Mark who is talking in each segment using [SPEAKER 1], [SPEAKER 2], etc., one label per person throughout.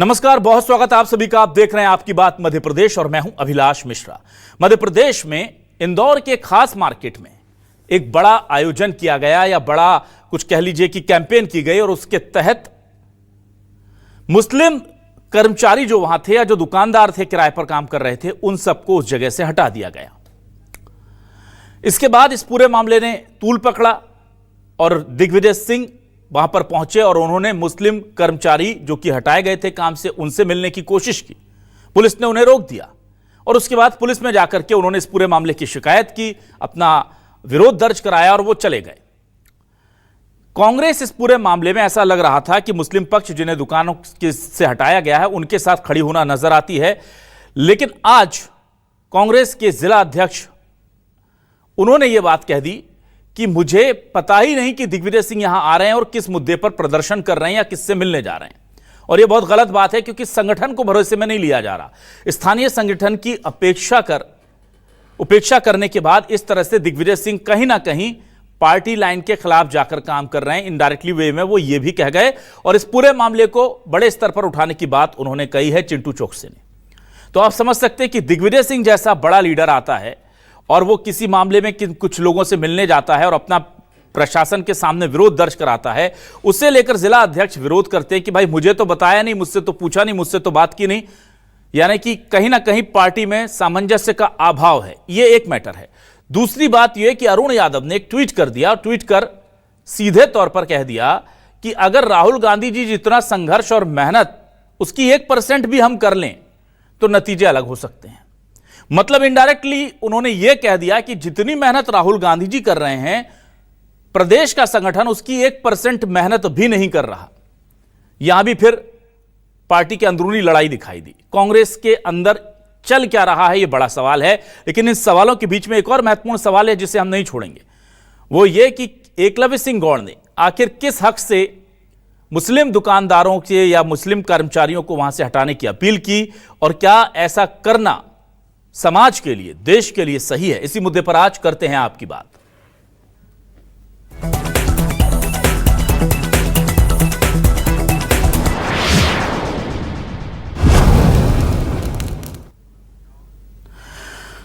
[SPEAKER 1] नमस्कार, बहुत स्वागत आप सभी का। आप देख रहे हैं आपकी बात मध्य प्रदेश और मैं हूं अभिलाष मिश्रा। मध्य प्रदेश में इंदौर के खास मार्केट में एक बड़ा आयोजन किया गया, या बड़ा कुछ कह लीजिए कि कैंपेन की गई, और उसके तहत मुस्लिम कर्मचारी जो वहां थे या जो दुकानदार थे, किराए पर काम कर रहे थे, उन सबको उस जगह से हटा दिया गया। इसके बाद इस पूरे मामले ने तूल पकड़ा और दिग्विजय सिंह वहां पर पहुंचे और उन्होंने मुस्लिम कर्मचारी जो कि हटाए गए थे काम से, उनसे मिलने की कोशिश की। पुलिस ने उन्हें रोक दिया और उसके बाद पुलिस में जाकर के उन्होंने इस पूरे मामले की शिकायत की, अपना विरोध दर्ज कराया और वो चले गए। कांग्रेस इस पूरे मामले में ऐसा लग रहा था कि मुस्लिम पक्ष जिन्हें दुकानों से हटाया गया है उनके साथ खड़ी होना नजर आती है, लेकिन आज कांग्रेस के जिला अध्यक्ष उन्होंने ये बात कह दी कि मुझे पता ही नहीं कि दिग्विजय सिंह यहां आ रहे हैं और किस मुद्दे पर प्रदर्शन कर रहे हैं या किससे मिलने जा रहे हैं। और यह बहुत गलत बात है, क्योंकि संगठन को भरोसे में नहीं लिया जा रहा। स्थानीय संगठन की उपेक्षा करने के बाद इस तरह से दिग्विजय सिंह कहीं ना कहीं पार्टी लाइन के खिलाफ जाकर काम कर रहे हैं। इनडायरेक्टली वे में वो ये भी कह गए और इस पूरे मामले को बड़े स्तर पर उठाने की बात उन्होंने कही है चिंटू चौकसे ने। तो आप समझ सकते हैं कि दिग्विजय सिंह जैसा बड़ा लीडर आता है और वो किसी मामले में कुछ लोगों से मिलने जाता है और अपना प्रशासन के सामने विरोध दर्ज कराता है, उसे लेकर जिला अध्यक्ष विरोध करते हैं कि भाई मुझे तो बताया नहीं, मुझसे तो पूछा नहीं, मुझसे तो बात की नहीं। यानी कि कहीं ना कहीं पार्टी में सामंजस्य का अभाव है। ये एक मैटर है। दूसरी बात यह कि अरुण यादव ने एक ट्वीट कर दिया, ट्वीट कर सीधे तौर पर कह दिया कि अगर राहुल गांधी जी जितना संघर्ष और मेहनत उसकी 1% भी हम कर लें तो नतीजे अलग हो सकते हैं। मतलब इनडायरेक्टली उन्होंने यह कह दिया कि जितनी मेहनत राहुल गांधी जी कर रहे हैं, प्रदेश का संगठन उसकी 1% मेहनत भी नहीं कर रहा। यहां भी फिर पार्टी के अंदरूनी लड़ाई दिखाई दी। कांग्रेस के अंदर चल क्या रहा है, यह बड़ा सवाल है। लेकिन इन सवालों के बीच में एक और महत्वपूर्ण सवाल है जिसे हम नहीं छोड़ेंगे, वो यह कि एकलव्य सिंह गौड़ ने आखिर किस हक से मुस्लिम दुकानदारों के या मुस्लिम कर्मचारियों को वहां से हटाने की अपील की, और क्या ऐसा करना समाज के लिए, देश के लिए सही है। इसी मुद्दे पर आज करते हैं आपकी बात।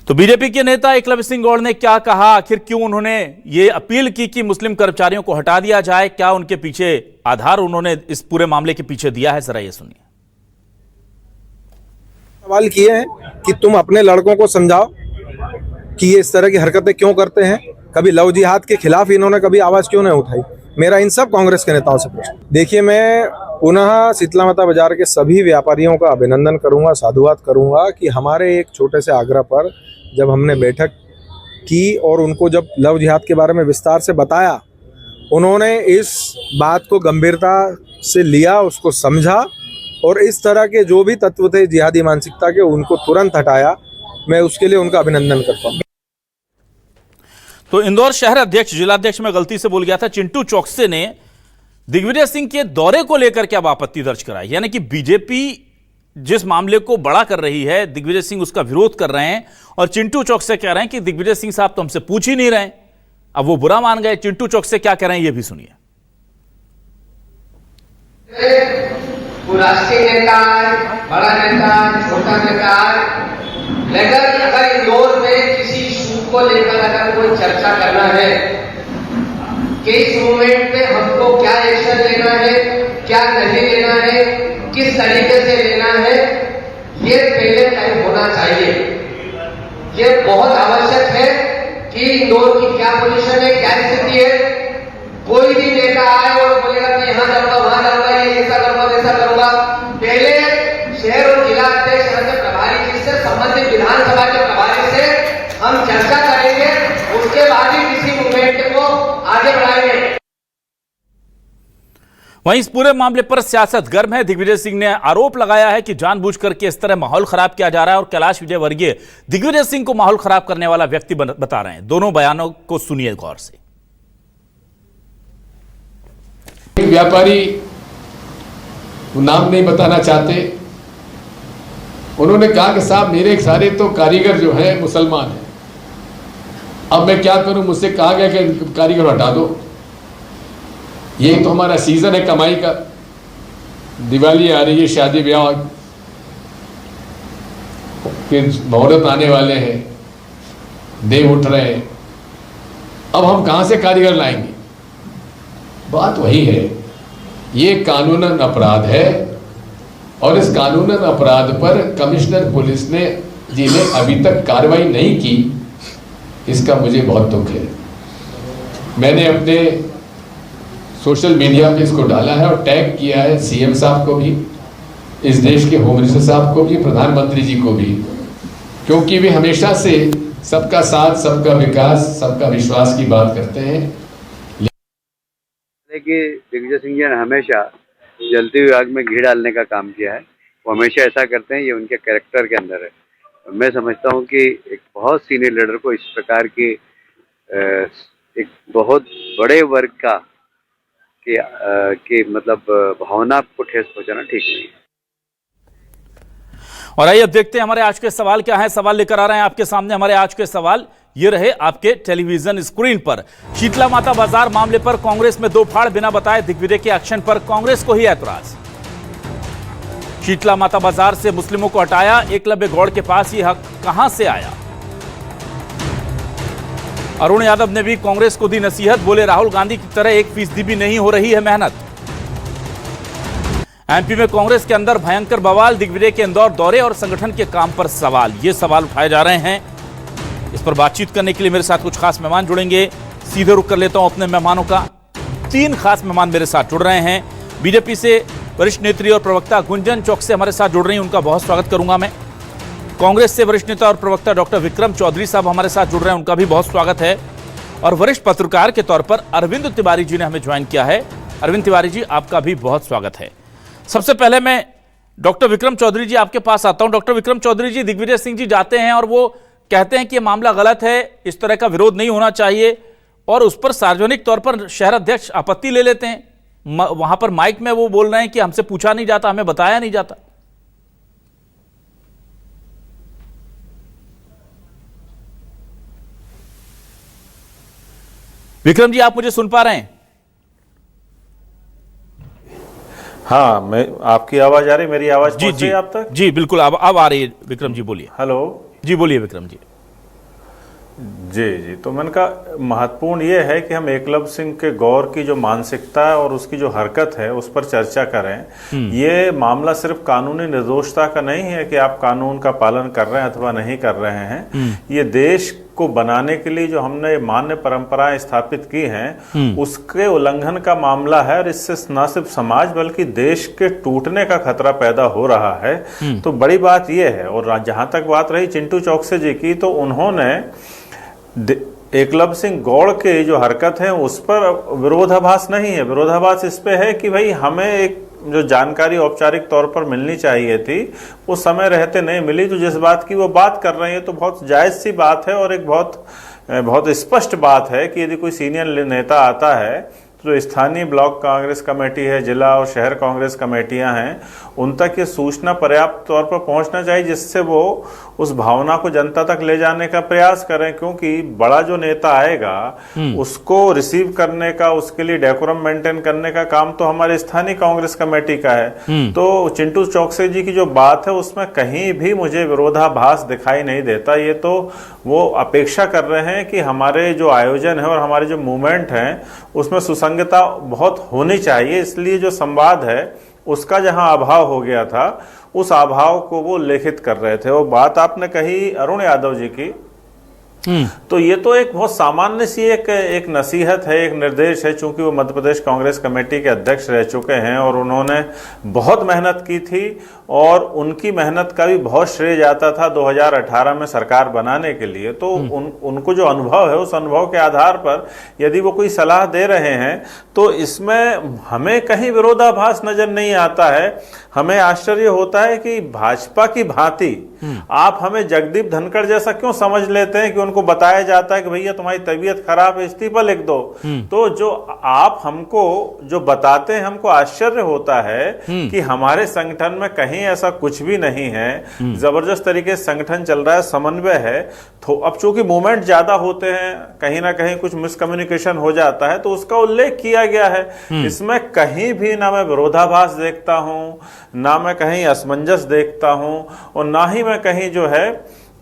[SPEAKER 1] तो बीजेपी के नेता एकलव्य सिंह गौड़ ने क्या कहा, आखिर क्यों उन्होंने ये अपील की कि मुस्लिम कर्मचारियों को हटा दिया जाए, क्या उनके पीछे आधार उन्होंने इस पूरे मामले के पीछे दिया है, जरा ये सुनिए।
[SPEAKER 2] सवाल किए हैं कि तुम अपने लड़कों को समझाओ कि ये इस तरह की हरकतें क्यों करते हैं। कभी लव जिहाद के खिलाफ इन्होंने कभी आवाज क्यों नहीं उठाई। मेरा इन सब कांग्रेस के नेताओं से प्रश्न। देखिए, मैं पुनः शीतला माता बाजार के सभी व्यापारियों का अभिनंदन करूंगा, साधुवाद करूंगा कि हमारे एक छोटे से आग्रह पर जब हमने बैठक की और उनको जब लव जिहाद के बारे में विस्तार से बताया, उन्होंने इस बात को गंभीरता से लिया, उसको समझा और इस तरह के जो भी तत्व थे जिहादी मानसिकता के, उनको तुरंत हटाया। मैं उसके लिए उनका अभिनंदन करता हूं।
[SPEAKER 1] तो इंदौर शहर अध्यक्ष, जिलाध्यक्ष में गलती से बोल गया था, चिंटू चौकसे ने दिग्विजय सिंह के दौरे को लेकर क्या आपत्ति दर्ज कराई। यानी कि बीजेपी जिस मामले को बड़ा कर रही है, दिग्विजय सिंह उसका विरोध कर रहे हैं और चिंटू चौकसे कह रहे हैं कि दिग्विजय सिंह साहब तो हमसे पूछ ही नहीं रहे। अब वो बुरा मान गए। चिंटू चौकसे क्या कह रहे हैं ये भी सुनिए।
[SPEAKER 3] वो राष्ट्रीय नेता है, बड़ा नेता है, छोटा नेता है, लेकिन अगर इंदौर में किसी इशू को लेकर अगर कोई चर्चा करना है कि इस मूवमेंट पे हमको क्या एक्शन लेना है, क्या नहीं लेना है, किस तरीके से लेना है, ये पहले तय होना चाहिए। ये बहुत आवश्यक है कि इंदौर की क्या पोजीशन है, क्या स्थिति है। कोई भी नेता आए और बोलेगा कि यहाँ जाऊंगा, वहां जाऊंगा, ये ऐसा करूंगा, वैसा करूंगा, पहले शहर और जिला अध्यक्ष के प्रभारी जी से, संबंधित विधानसभा के प्रभारी से हम चर्चा करेंगे, उसके बाद ही किसी मूवमेंट को आगे बढ़ाएंगे।
[SPEAKER 1] वहीं इस पूरे मामले पर सियासत गर्म है। दिग्विजय सिंह ने आरोप लगाया है कि जानबूझकर के इस तरह माहौल खराब किया जा रहा है और कैलाश विजयवर्गीय दिग्विजय सिंह को माहौल खराब करने वाला व्यक्ति बता रहे हैं। दोनों बयानों को सुनिए गौर से।
[SPEAKER 4] व्यापारी नाम नहीं बताना चाहते, उन्होंने कहा कि साहब मेरे सारे तो कारीगर जो हैं मुसलमान हैं, अब मैं क्या करूं, मुझसे कहा गया कि कारीगर हटा दो। ये तो हमारा सीजन है कमाई का, दिवाली आ रही है, शादी ब्याह के मुहूर्त आने वाले हैं, देव उठ रहे हैं, अब हम कहां से कारीगर लाएंगे? बात वही है, ये कानूनन अपराध है और इस कानूनन अपराध पर कमिश्नर पुलिस ने अभी तक कार्रवाई नहीं की, इसका मुझे बहुत दुख है। मैंने अपने सोशल मीडिया पे इसको डाला है और टैग किया है सीएम साहब को भी, इस देश के होम मिनिस्टर साहब को भी, प्रधानमंत्री जी को भी, क्योंकि वे हमेशा से सबका साथ, सबका विकास, सबका विश्वास की बात करते हैं।
[SPEAKER 5] कि दिग्विजय सिंह जी ने हमेशा जलती हुई आग में घी डालने का काम किया है, वो हमेशा ऐसा करते हैं, ये उनके कैरेक्टर के अंदर है। मैं समझता हूँ कि एक बहुत सीनियर लीडर को इस प्रकार की एक बहुत बड़े वर्ग का कि मतलब भावना को ठेस पहुंचाना ठीक नहीं है।
[SPEAKER 1] और आइए अब देखते हैं हमारे आज के सवाल क्या है। सवाल लेकर आ रहे हैं आपके सामने। हमारे आज के सवाल ये रहे आपके टेलीविजन स्क्रीन पर। शीतला माता बाजार मामले पर कांग्रेस में दो फाड़, बिना बताए दिग्विजय के एक्शन पर कांग्रेस को ही ऐतराज। शीतला माता बाजार से मुस्लिमों को हटाया, एकलव्य गौड़ के पास ये हक कहां से आया? अरुण यादव ने भी कांग्रेस को दी नसीहत, बोले राहुल गांधी की तरह 1% भी नहीं हो रही है मेहनत। एमपी में कांग्रेस के अंदर भयंकर बवाल, दिग्विजय के इंदौर दौरे और संगठन के काम पर सवाल। ये सवाल उठाए जा रहे हैं। इस पर बातचीत करने के लिए मेरे साथ कुछ खास मेहमान जुड़ेंगे। सीधे रुक कर लेता हूं अपने मेहमानों का। 3 खास मेहमान मेरे साथ जुड़ रहे हैं। बीजेपी से वरिष्ठ नेत्री और प्रवक्ता गुंजन चौकसे हमारे साथ जुड़ रही हैं, उनका बहुत स्वागत करूंगा मैं। कांग्रेस से वरिष्ठ नेता और प्रवक्ता डॉक्टर विक्रम चौधरी साहब हमारे साथ जुड़ रहे हैं, उनका भी बहुत स्वागत है। और वरिष्ठ पत्रकार के तौर पर अरविंद तिवारी जी ने हमें ज्वाइन किया है। अरविंद तिवारी जी, आपका भी बहुत स्वागत है। सबसे पहले मैं डॉक्टर विक्रम चौधरी जी आपके पास आता हूं। डॉक्टर विक्रम चौधरी जी, दिग्विजय सिंह जी जाते हैं और वो कहते हैं कि ये मामला गलत है, इस तरह का विरोध नहीं होना चाहिए, और उस पर सार्वजनिक तौर पर शहर अध्यक्ष आपत्ति ले लेते हैं। वहां पर माइक में वो बोल रहे हैं कि हमसे पूछा नहीं जाता, हमें बताया नहीं जाता। विक्रम जी, आप मुझे सुन पा रहे हैं?
[SPEAKER 6] हाँ, मैं आपकी आवाज आ रही, मेरी आवाज पहुंच रही है आप तक?
[SPEAKER 1] जी बिल्कुल, अब आ रही है। विक्रम जी बोलिए।
[SPEAKER 6] हेलो
[SPEAKER 1] जी, बोलिए विक्रम जी।
[SPEAKER 6] जी, तो मैंने कहा महत्वपूर्ण ये है कि हम एकलव्य सिंह के गौर की जो मानसिकता है और उसकी जो हरकत है उस पर चर्चा करें। ये मामला सिर्फ कानूनी निर्दोषता का नहीं है कि आप कानून का पालन कर रहे हैं अथवा नहीं कर रहे हैं। ये देश को बनाने के लिए जो हमने मान्य परंपराएं स्थापित की हैं उसके उल्लंघन का मामला है, और इससे न सिर्फ समाज बल्कि देश के टूटने का खतरा पैदा हो रहा है। तो बड़ी बात यह है। और जहां तक बात रही चिंटू चौकसे जी की, तो उन्होंने एकलव्य सिंह गौड़ के जो हरकत है उस पर विरोधाभास नहीं है। विरोधाभास इस पे है कि भाई हमें एक जो जानकारी औपचारिक तौर पर मिलनी चाहिए थी वो समय रहते नहीं मिली। तो जिस बात की वो बात कर रहे हैं तो बहुत जायज सी बात है और एक बहुत स्पष्ट बात है कि यदि कोई सीनियर नेता आता है तो स्थानीय ब्लॉक कांग्रेस कमेटी है, जिला और शहर कांग्रेस कमेटियां हैं, उन तक ये सूचना पर्याप्त तौर पर पहुंचना चाहिए जिससे वो उस भावना को जनता तक ले जाने का प्रयास करें। क्योंकि बड़ा जो नेता आएगा उसको रिसीव करने का, उसके लिए डेकोरम मेंटेन करने का काम तो हमारे स्थानीय कांग्रेस कमेटी का है। तो चिंटू चौकसे जी की जो बात है उसमें कहीं भी मुझे विरोधाभास दिखाई नहीं देता। ये तो वो अपेक्षा कर रहे हैं कि हमारे जो आयोजन है और हमारे जो मूवमेंट है उसमें सुसंगतता बहुत होनी चाहिए। इसलिए जो संवाद है उसका जहां अभाव हो गया था उस अभाव को वो लेखित कर रहे थे। वो बात आपने कही अरुण यादव जी की, तो ये तो एक बहुत सामान्य सी एक नसीहत है, एक निर्देश है। चूंकि वो मध्य प्रदेश कांग्रेस कमेटी के अध्यक्ष रह चुके हैं और उन्होंने बहुत मेहनत की थी और उनकी मेहनत का भी बहुत श्रेय जाता था 2018 में सरकार बनाने के लिए। तो उनको जो अनुभव है उस अनुभव के आधार पर यदि वो कोई सलाह दे रहे हैं तो इसमें हमें कहीं विरोधाभास नजर नहीं आता है। हमें आश्चर्य होता है कि भाजपा की भांति आप हमें जगदीप धनखड़ जैसा क्यों समझ लेते हैं कि उनको बताया जाता है कि भैया तुम्हारी तबीयत खराब है, इस्तीफा लिख दो। तो जो आप हमको जो बताते हैं, हमको आश्चर्य होता है कि हमारे संगठन में कहीं ऐसा कुछ भी नहीं है। जबरदस्त तरीके से संगठन चल रहा है, समन्वय है। तो अब चूंकि मूवमेंट ज्यादा होते हैं, कहीं ना कहीं कुछ मिसकम्युनिकेशन हो जाता है, तो उसका उल्लेख किया गया है। इसमें कहीं भी ना मैं विरोधाभास देखता हूं, ना मैं कहीं असमंजस देखता हूं, और ना ही मैं कहीं जो है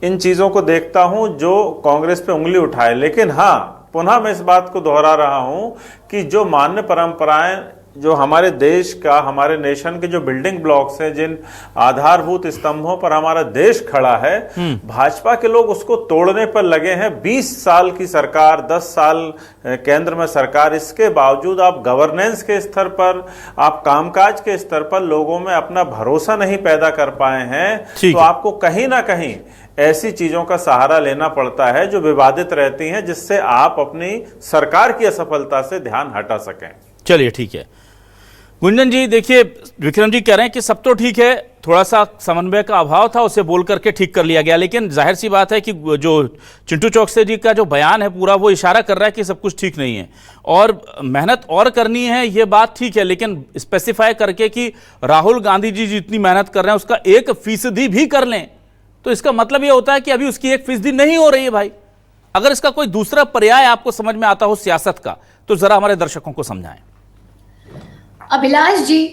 [SPEAKER 6] इन चीजों को देखता हूं जो कांग्रेस पे उंगली उठाए। लेकिन हाँ, पुनः मैं इस बात को दोहरा रहा हूं कि जो मान्य परंपराएं, जो हमारे देश का, हमारे नेशन के जो बिल्डिंग ब्लॉक्स हैं, जिन आधारभूत स्तंभों पर हमारा देश खड़ा है, भाजपा के लोग उसको तोड़ने पर लगे हैं। 20 साल की सरकार, 10 साल केंद्र में सरकार, इसके बावजूद आप गवर्नेंस के स्तर पर, आप कामकाज के स्तर पर लोगों में अपना भरोसा नहीं पैदा कर पाए हैं। तो आपको कहीं ना कहीं ऐसी चीजों का सहारा लेना पड़ता है जो विवादित रहती हैं, जिससे आप अपनी सरकार की असफलता से ध्यान हटा सकें।
[SPEAKER 1] चलिए ठीक है गुंजन जी, देखिए विक्रम जी कह रहे हैं कि सब तो ठीक है, थोड़ा सा समन्वय का अभाव था, उसे बोल करके ठीक कर लिया गया। लेकिन जाहिर सी बात है कि जो चिंटू चौकसे जी का जो बयान है पूरा, वो इशारा कर रहा है कि सब कुछ ठीक नहीं है और मेहनत और करनी है, ये बात ठीक है। लेकिन स्पेसिफाई करके कि राहुल गांधी जी जितनी मेहनत कर रहे हैं उसका 1% भी कर लें, तो इसका मतलब ये होता है कि अभी उसकी 1% नहीं हो रही है भाई। अगर इसका कोई दूसरा पर्याय आपको समझ में आता हो सियासत का, तो जरा हमारे दर्शकों को समझाएं।
[SPEAKER 7] अभिलाष जी,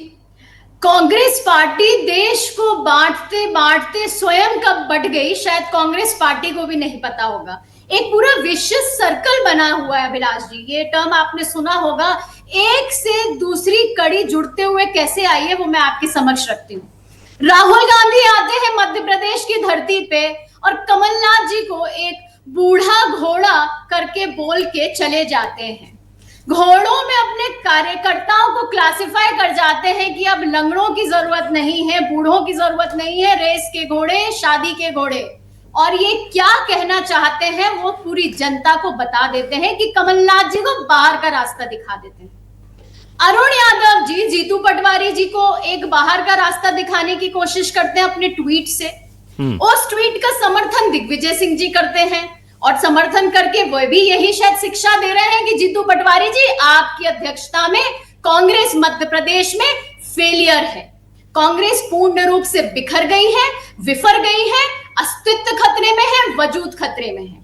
[SPEAKER 7] कांग्रेस पार्टी देश को बांटते बांटते स्वयं कब बट गई, शायद कांग्रेस पार्टी को भी नहीं पता होगा। एक पूरा विशिष्ट सर्कल बना हुआ है अभिलाष जी, ये टर्म आपने सुना होगा। एक से दूसरी कड़ी जुड़ते हुए कैसे आई है वो मैं आपके समक्ष रखती हूँ। राहुल गांधी आते हैं मध्य प्रदेश की धरती पे और कमलनाथ जी को एक बूढ़ा घोड़ा करके बोल के चले जाते हैं। घोड़ों में अपने कार्यकर्ताओं को क्लासिफाई कर जाते हैं कि अब लंगड़ों की जरूरत नहीं है, बूढ़ों की जरूरत नहीं है, रेस के घोड़े, शादी के घोड़े। और ये क्या कहना चाहते हैं वो पूरी जनता को बता देते हैं कि कमलनाथ जी को बाहर का रास्ता दिखा देते हैं। अरुण यादव जी जीतू पटवारी जी को एक बाहर का रास्ता दिखाने की कोशिश करते हैं अपने ट्वीट से। उस ट्वीट का समर्थन दिग्विजय सिंह जी करते हैं और समर्थन करके वो भी यही शायद शिक्षा दे रहे हैं कि जीतू पटवारी जी, आपकी अध्यक्षता में कांग्रेस मध्य प्रदेश में फेलियर है, कांग्रेस पूर्ण रूप से बिखर गई है, विफर गई है, अस्तित्व खतरे में है, वजूद खतरे में है।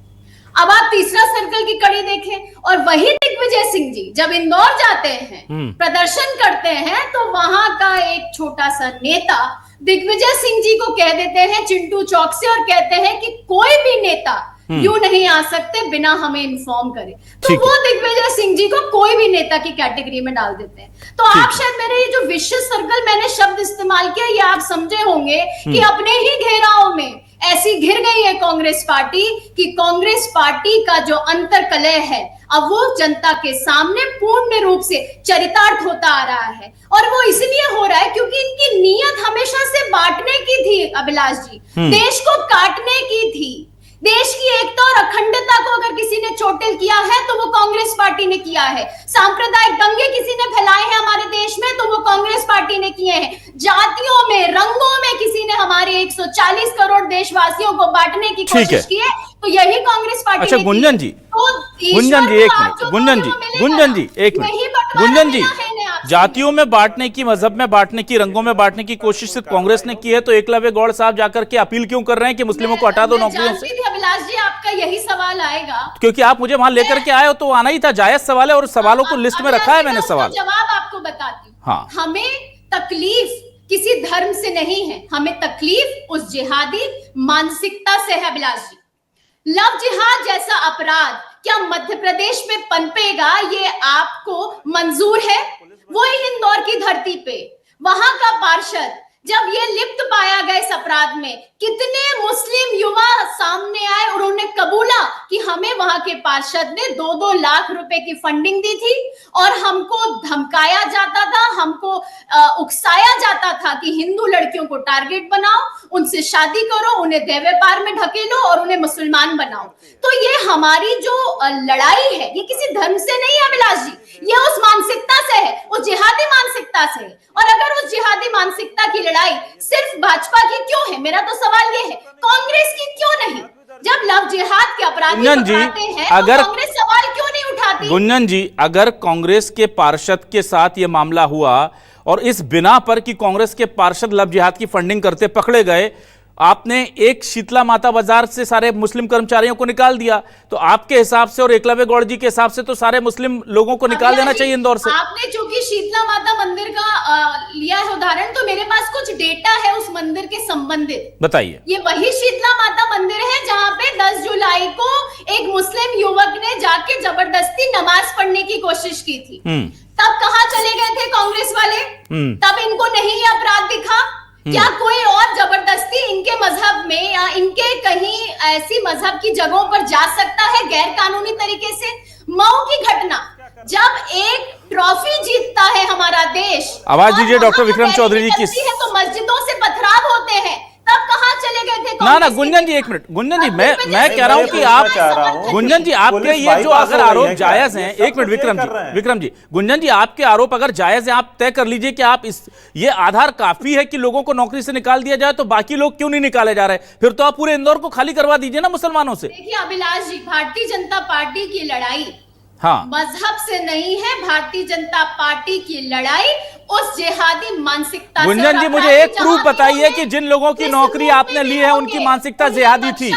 [SPEAKER 7] अब आप तीसरा सर्कल की कड़ी देखें और वही दिग्विजय सिंह जी जब इंदौर जाते हैं, प्रदर्शन करते हैं, तो वहां का एक छोटा सा नेता दिग्विजय सिंह जी को कह देते हैं चिंटू चौक से और कहते हैं कि कोई भी नेता यूं नहीं आ सकते बिना हमें इन्फॉर्म करे। तो वो दिग्विजय सिंह जी को कोई भी नेता की कैटेगरी में डाल देते हैं। तो आप शायद मेरे ये जो विशेष सर्कल मैंने शब्द इस्तेमाल किया, ये आप समझे होंगे कि अपने ही घेराव में ऐसी घिर गई है कांग्रेस पार्टी कि कांग्रेस पार्टी का जो अंतर्कलह है अब वो जनता के सामने पूर्ण रूप से चरितार्थ होता आ रहा है। और वो इसलिए हो रहा है क्योंकि इनकी नीयत हमेशा से बांटने की थी अभिलाष जी, देश को काटने की थी। देश की एकता और अखंडता को अगर किसी ने चोटिल किया है तो वो कांग्रेस पार्टी ने किया है। सांप्रदायिक दंगे किसी ने फैलाए हैं हमारे देश में तो वो कांग्रेस पार्टी ने किए हैं। जातियों में, रंगों में किसी ने हमारे 140 करोड़ देशवासियों को बांटने की कोशिश की है तो यही कांग्रेस पार्टी।
[SPEAKER 1] अच्छा गुंजन जी, गुंजन जी एक मिनट, गुंजन जी एक मिनट, गुंजन जी, जातियों में बांटने की, मजहब में बांटने की, रंगों में बांटने की कोशिश सिर्फ कांग्रेस ने की है, तो एकलव्य गौड़ साहब जाकर के अपील क्यों कर रहे हैं कि मुस्लिमों को हटा दो नौकरियों से?
[SPEAKER 7] अभिलाष जी आपका यही सवाल आएगा
[SPEAKER 1] क्योंकि आप मुझे वहां लेकर के आए हो तो आना ही था, जायज सवाल है और सवालों को लिस्ट में रखा है मैंने सवाल।
[SPEAKER 7] जवाब आपको बताती हूँ।
[SPEAKER 1] हाँ,
[SPEAKER 7] हमें तकलीफ किसी धर्म से नहीं है, हमें तकलीफ उस जिहादी मानसिकता से है अभिलाष जी। लव जिहाद जैसा अपराध क्या मध्य प्रदेश में पनपेगा, ये आपको मंजूर है? वो ही इंदौर की धरती पे वहां का पार्षद जब ये लिप्त पाया गया इस अपराध में, कितने मुस्लिम युवा सामने आए और उन्होंने कबूला कि हमें वहां के पार्षद ने 2-2 लाख रुपए की फंडिंग दी थी और हमको धमकाया जाता था, हमको उकसाया जाता था कि हिंदू लड़कियों को टारगेट बनाओ, उनसे शादी करो, उन्हें देह व्यापार में ढकेलो और उन्हें मुसलमान बनाओ। तो ये हमारी जो लड़ाई है ये किसी धर्म से नहीं है अभिलाष जी, ये उस मानसिकता से है, उस जिहादी मानसिकता से है। और अगर उस जिहादी मानसिकता की लड़ाई सिर्फ भाजपा की क्यों है, मेरा तो सवाल ये है, कांग्रेस की क्यों नहीं? जब लव जिहाद के अपराधी
[SPEAKER 1] गुंजन जी,
[SPEAKER 7] पकड़ाते हैं
[SPEAKER 1] अगर-
[SPEAKER 7] तो कांग्रेस सवाल क्यों नहीं उठाती?
[SPEAKER 1] गुंजन जी, अगर कांग्रेस के पार्षद के साथ यह मामला हुआ और इस बिना पर कि कांग्रेस के पार्षद लव जिहाद की फंडिंग करते पकड़े गए, आपने एक शीतला माता बाजार से सारे मुस्लिम कर्मचारियों को निकाल दिया, तो आपके हिसाब से और एकलव्य गौड़ जी के हिसाब से तो सारे मुस्लिम लोगों को निकाल देना चाहिए इंदौर से।
[SPEAKER 7] आपने चूंकि शीतला माता मंदिर का लिया है उदाहरण, तो मेरे पास कुछ डेटा है उस मंदिर के संबंधित।
[SPEAKER 1] बताइए।
[SPEAKER 7] ये वही शीतला माता मंदिर है जहां पे 10 जुलाई को एक मुस्लिम युवक ने जाके जबरदस्ती नमाज पढ़ने की कोशिश की थी। तब कहां चले गए थे कांग्रेस वाले? तब इनको नहीं ये अपराध दिखा? क्या कोई और जबरदस्ती इनके मजहब में या इनके कहीं ऐसी मजहब की जगहों पर जा सकता है गैर कानूनी तरीके से? मऊ की घटना, जब एक ट्रॉफी जीतता है हमारा देश,
[SPEAKER 1] आवाज दीजिए
[SPEAKER 7] और
[SPEAKER 1] डॉक्टर
[SPEAKER 7] वहां
[SPEAKER 1] विक्रम
[SPEAKER 7] पर
[SPEAKER 1] चौधरी जी की।
[SPEAKER 7] निकलती है तो मस्जिदों से पथराव होते हैं, तब कहां चले गए थे?
[SPEAKER 1] ना गुंजन जी, एक मिनट। गुंजन जी, मैं कह रहा हूं कि आप, गुंजन जी, आपके ये जो अगर आरोप जायज हैं, एक मिनट विक्रम जी, गुंजन जी, आपके आरोप अगर जायज हैं, आप तय कर लीजिए कि आप ये आधार काफी है कि लोगों को नौकरी से निकाल दिया जाए, तो बाकी लोग क्यों नहीं निकाले जा रहे? फिर तो आप पूरे इंदौर को खाली करवा दीजिए ना मुसलमानों से।
[SPEAKER 7] देखिए अभिलाष जी, भारतीय जनता पार्टी की लड़ाई
[SPEAKER 1] हाँ,
[SPEAKER 7] मजहब से नहीं है। भारतीय जनता पार्टी की लड़ाई उस जिहादी मानसिकता से।
[SPEAKER 1] गुंजन जी, मुझे एक प्रूफ बताइए कि जिन लोगों की नौकरी आपने ली है उनकी मानसिकता जिहादी थी।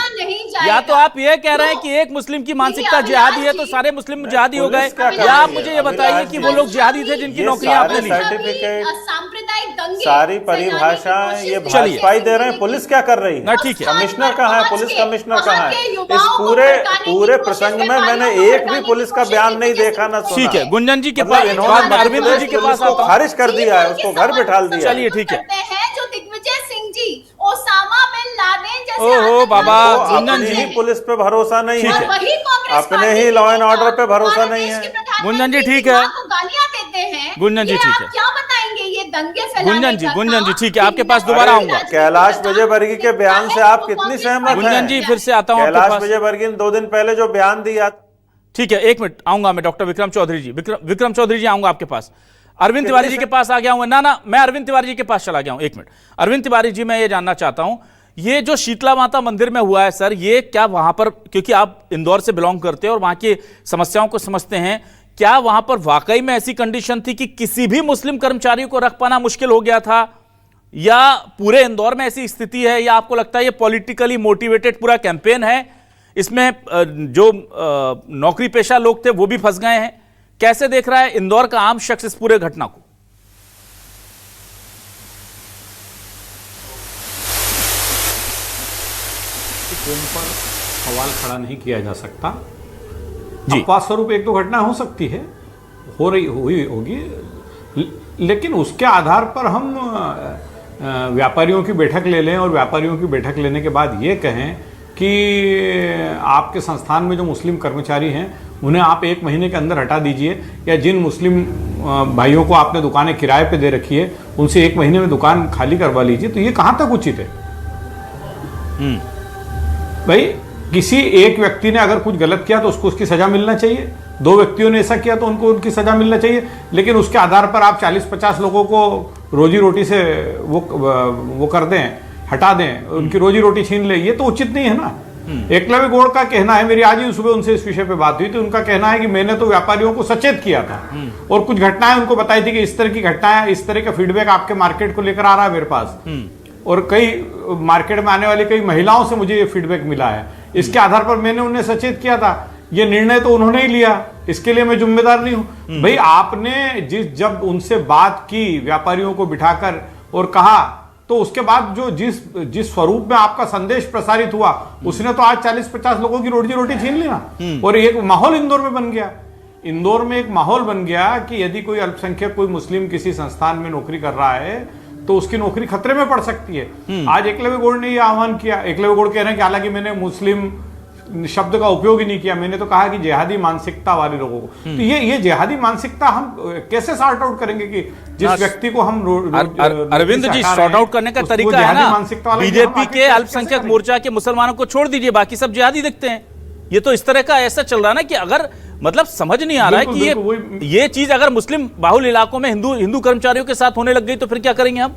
[SPEAKER 1] या तो आप ये कह रहे हैं कि एक मुस्लिम की मानसिकता जिहादी है तो सारे मुस्लिम जिहादी हो गए, या आप मुझे ये बताइए कि वो लोग जिहादी थे जिनकी नौकरी आपने ली।
[SPEAKER 6] सर्टिफिकेट,
[SPEAKER 7] सांप्रदायिक दंगे,
[SPEAKER 6] सारी परिभाषा ये भाजपा ही दे रहे हैं। पुलिस क्या कर रही है?
[SPEAKER 1] ठीक है।
[SPEAKER 6] कमिश्नर कहाँ है? पुलिस कमिश्नर कहाँ है? इस पूरे प्रसंग में मैंने एक भी पुलिस का बयान नहीं देखा, ना सुना।
[SPEAKER 1] ठीक है, गुंजन जी के पास,
[SPEAKER 6] इन्होंने
[SPEAKER 1] अरविंद जी के पास
[SPEAKER 6] पुलिस को खारिज कर दिया है, उसको घर बिठा दिया।
[SPEAKER 1] चलिए ठीक है।
[SPEAKER 7] जो Digvijay Singh ji, Osama bin Laden जैसे
[SPEAKER 1] ओहो बाबा, गुंजन
[SPEAKER 6] अपनी
[SPEAKER 1] जी,
[SPEAKER 6] ही पुलिस पे भरोसा नहीं
[SPEAKER 1] ठीक
[SPEAKER 6] है,
[SPEAKER 1] है।
[SPEAKER 7] वही कांग्रेस
[SPEAKER 6] अपने
[SPEAKER 7] पार्टी
[SPEAKER 6] ही
[SPEAKER 7] के
[SPEAKER 6] लॉ एंड
[SPEAKER 7] नेता
[SPEAKER 6] ऑर्डर पे भरोसा
[SPEAKER 7] हमारे
[SPEAKER 6] नहीं
[SPEAKER 7] देश
[SPEAKER 6] है।
[SPEAKER 7] के प्रधानमंत्री
[SPEAKER 1] गुंजन जी, ठीक है।
[SPEAKER 7] मां को गालियां देते हैं।
[SPEAKER 1] गुंजन जी,
[SPEAKER 7] ये
[SPEAKER 1] ठीक
[SPEAKER 7] आप
[SPEAKER 1] है।
[SPEAKER 7] क्या बताएंगे? ये दंगे फैलाने
[SPEAKER 1] गुंजन जी,
[SPEAKER 7] का
[SPEAKER 1] ठीक है,
[SPEAKER 7] था।
[SPEAKER 1] आपके पास दोबारा आऊंगा।
[SPEAKER 6] कैलाश विजयवर्गीय के बयान से आप कितनी सहमत हैं?
[SPEAKER 1] गुंजन जी, फिर से आता हूं आपके
[SPEAKER 6] कैलाश
[SPEAKER 1] पास।
[SPEAKER 6] विजयवर्गीय ने 2 दिन पहले जो बयान दिया,
[SPEAKER 1] ठीक है, एक मिनट, आऊंगा मैं डॉक्टर विक्रम चौधरी जी। विक्रम चौधरी जी, आऊंगा आपके पास। अरविंद तिवारी जी के पास आ गया हूं। ना मैं अरविंद तिवारी जी के पास चला गया हूं। एक मिनट अरविंद तिवारी जी, मैं ये जानना चाहता हूं, ये जो शीतला माता मंदिर में हुआ है सर, ये क्या वहां पर, क्योंकि आप इंदौर से बिलोंग करते हैं और वहां की समस्याओं को समझते हैं, क्या वहां पर वाकई में ऐसी कंडीशन थी कि किसी भी मुस्लिम कर्मचारी को रख पाना मुश्किल हो गया था, या पूरे इंदौर में ऐसी स्थिति है, या आपको लगता है ये पॉलिटिकली मोटिवेटेड पूरा कैंपेन है, इसमें जो नौकरी पेशा लोग थे वो भी फंस गए हैं? कैसे देख रहा है इंदौर का आम शख्स इस पूरे घटना को?
[SPEAKER 8] पर सवाल खड़ा नहीं किया जा सकता
[SPEAKER 1] जी।
[SPEAKER 8] अपवाद स्वरूप एक दो घटना हो सकती है, हुई होगी, लेकिन उसके आधार पर हम व्यापारियों की बैठक ले लें और व्यापारियों की बैठक लेने के बाद ये कहें कि आपके संस्थान में जो मुस्लिम कर्मचारी हैं उन्हें आप 1 महीने के अंदर हटा दीजिए, या जिन मुस्लिम भाइयों को आपने दुकानें किराए पे दे रखी है उनसे 1 महीने में दुकान खाली करवा लीजिए, तो ये कहाँ तक उचित है? भाई, किसी एक व्यक्ति ने अगर कुछ गलत किया तो उसको उसकी सजा मिलना चाहिए, 2 व्यक्तियों ने ऐसा किया तो उनको उनकी सजा मिलना चाहिए, लेकिन उसके आधार पर आप 40-50 लोगों को रोजी रोटी से वो कर दें, हटा दें, उनकी रोजी रोटी छीन ले, ये तो उचित नहीं है ना। एकलव्य गौड़ का कहना है, मेरी आज ही सुबह उनसे इस विषय पे बात हुई, तो उनका कहना है कि मैंने तो व्यापारियों को सचेत किया था और कुछ घटनाएं उनको बताई थी कि इस तरह की घटनाएं, इस तरह का फीडबैक आपके मार्केट को लेकर आ रहा है मेरे पास, और कई मार्केट में आने वाली कई महिलाओं से मुझे ये फीडबैक मिला है, इसके आधार पर मैंने उन्हें सचेत किया था। ये निर्णय तो उन्होंने ही लिया, इसके लिए मैं जिम्मेदार नहीं हूं। भाई, आपने जब उनसे बात की व्यापारियों को बिठाकर और कहा, तो उसके बाद जो जिस स्वरूप में आपका संदेश प्रसारित हुआ, उसने तो आज 40-50 लोगों की रोजी रोटी छीन ली ना। और एक माहौल इंदौर में बन गया, इंदौर में एक माहौल बन गया कि यदि कोई अल्पसंख्यक, कोई मुस्लिम किसी संस्थान में नौकरी कर रहा है तो उसकी नौकरी खतरे में पड़ सकती है। आज एकलव्य गौड़ ने यह आह्वान किया, एकलव्य गौड़ कह रहे हैं कि हालांकि मैंने मुस्लिम शब्द का उपयोग ही नहीं किया, मैंने तो कहा कि जिहादी मानसिकता वाले लोगों को। तो ये जिहादी मानसिकता हम कैसे सॉर्ट आउट करेंगे कि जिस व्यक्ति को हम
[SPEAKER 1] अरविंद जी, सॉर्ट आउट करने का तरीका है ना, बीजेपी के अल्पसंख्यक मोर्चा के मुसलमानों को छोड़ दीजिए, बाकी सब जिहादी दिखते हैं। ये तो इस तरह का ऐसा चल रहा है ना कि अगर, मतलब समझ नहीं आ रहा है कि ये चीज अगर मुस्लिम बाहुल इलाकों में हिंदू कर्मचारियों के साथ होने लग गई तो फिर क्या करेंगे हम?